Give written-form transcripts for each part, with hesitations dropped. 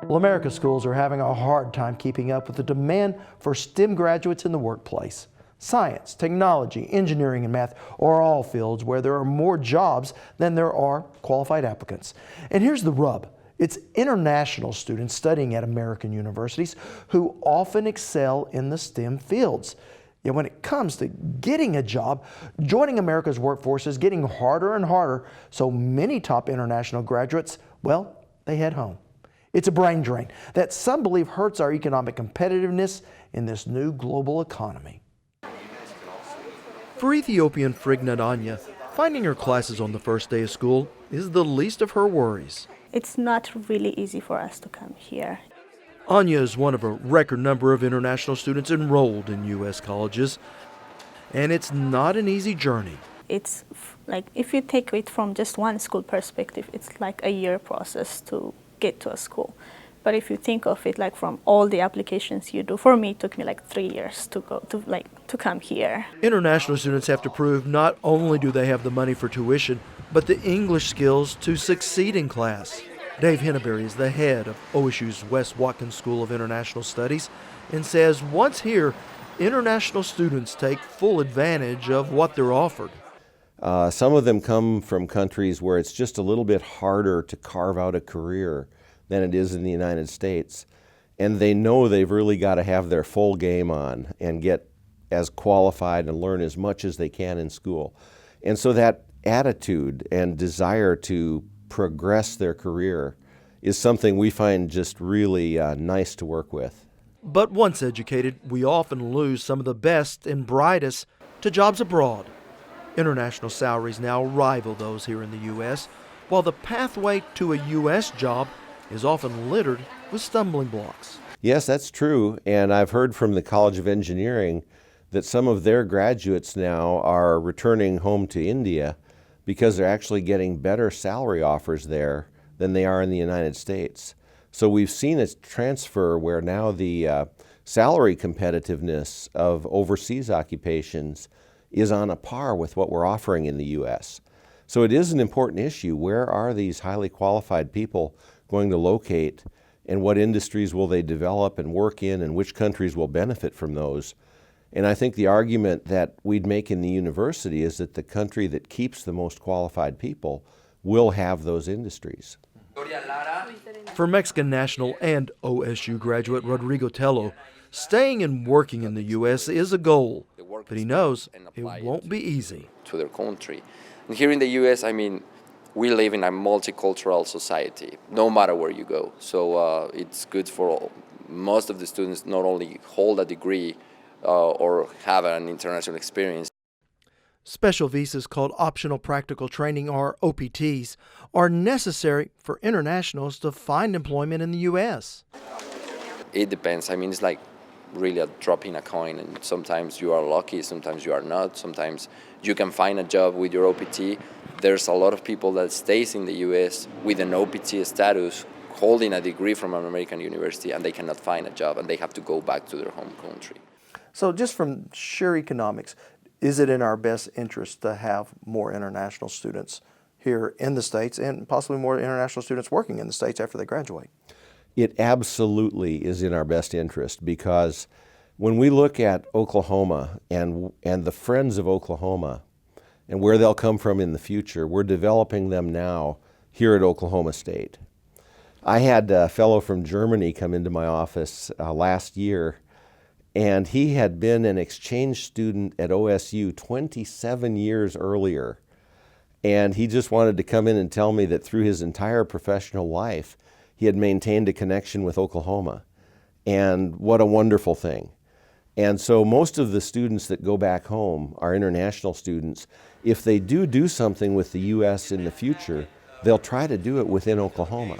Well, America's schools are having a hard time keeping up with the demand for STEM graduates in the workplace. Science, technology, engineering, and math are all fields where there are more jobs than there are qualified applicants. And here's the rub. It's international students studying at American universities who often excel in the STEM fields. Yet when it comes to getting a job, joining America's workforce is getting harder and harder, so many top international graduates, well, they head home. It's a brain drain that some believe hurts our economic competitiveness in this new global economy. For Ethiopian Frignat Anya, finding her classes on the first day of school is the least of her worries. It's not really easy for us to come here. Anya is one of a record number of international students enrolled in U.S. colleges, and it's not an easy journey. It's like, if you take it from just one school perspective, it's like a year process to get to a school. But if you think of it like from all the applications you do, for me it took me like 3 years to come here. International students have to prove not only do they have the money for tuition, but the English skills to succeed in class. Dave Henneberry is the head of OSU's Wes Watkins School of International Studies and says once here, international students take full advantage of what they're offered. Some of them come from countries where it's just a little bit harder to carve out a career than it is in the United States. And they know they've really got to have their full game on and get as qualified and learn as much as they can in school. And so that attitude and desire to progress their career is something we find just really nice to work with. But once educated, we often lose some of the best and brightest to jobs abroad. International salaries now rival those here in the U.S., while the pathway to a U.S. job is often littered with stumbling blocks. Yes, that's true, and I've heard from the College of Engineering that some of their graduates now are returning home to India because they're actually getting better salary offers there than they are in the United States. So we've seen a transfer where now the salary competitiveness of overseas occupations is on a par with what we're offering in the U.S. So it is an important issue. Where are these highly qualified people going to locate, and what industries will they develop and work in, and which countries will benefit from those? And I think the argument that we'd make in the university is that the country that keeps the most qualified people will have those industries. For Mexican national and OSU graduate Rodrigo Tello, staying and working in the U.S. is a goal, but he knows it won't be easy. To their country. And here in the U.S., I mean, we live in a multicultural society, no matter where you go. So it's good for most of the students not only hold a degree or have an international experience. Special visas called Optional Practical Training, or OPTs, are necessary for internationals to find employment in the U.S. It depends. I mean, it's like really a drop in a coin, and sometimes you are lucky, sometimes you are not. Sometimes you can find a job with your OPT. There's a lot of people that stays in the U.S. with an OPT status, holding a degree from an American university, and they cannot find a job, and they have to go back to their home country. So just from sheer economics, is it in our best interest to have more international students here in the States and possibly more international students working in the States after they graduate? It absolutely is in our best interest, because when we look at Oklahoma and the friends of Oklahoma and where they'll come from in the future, we're developing them now here at Oklahoma State. I had a fellow from Germany come into my office last year, and he had been an exchange student at OSU 27 years earlier. And he just wanted to come in and tell me that through his entire professional life, he had maintained a connection with Oklahoma. And what a wonderful thing. And so most of the students that go back home are international students. If they do something with the U.S. in the future, they'll try to do it within Oklahoma.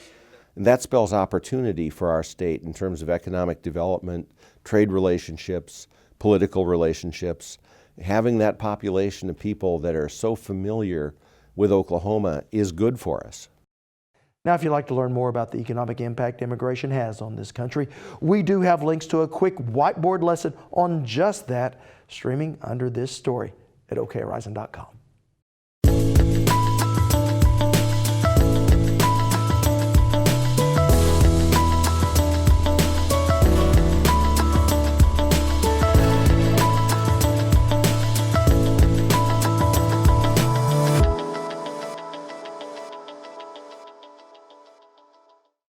And that spells opportunity for our state in terms of economic development, trade relationships, political relationships. Having that population of people that are so familiar with Oklahoma is good for us. Now, if you'd like to learn more about the economic impact immigration has on this country, we do have links to a quick whiteboard lesson on just that streaming under this story at okhorizon.com.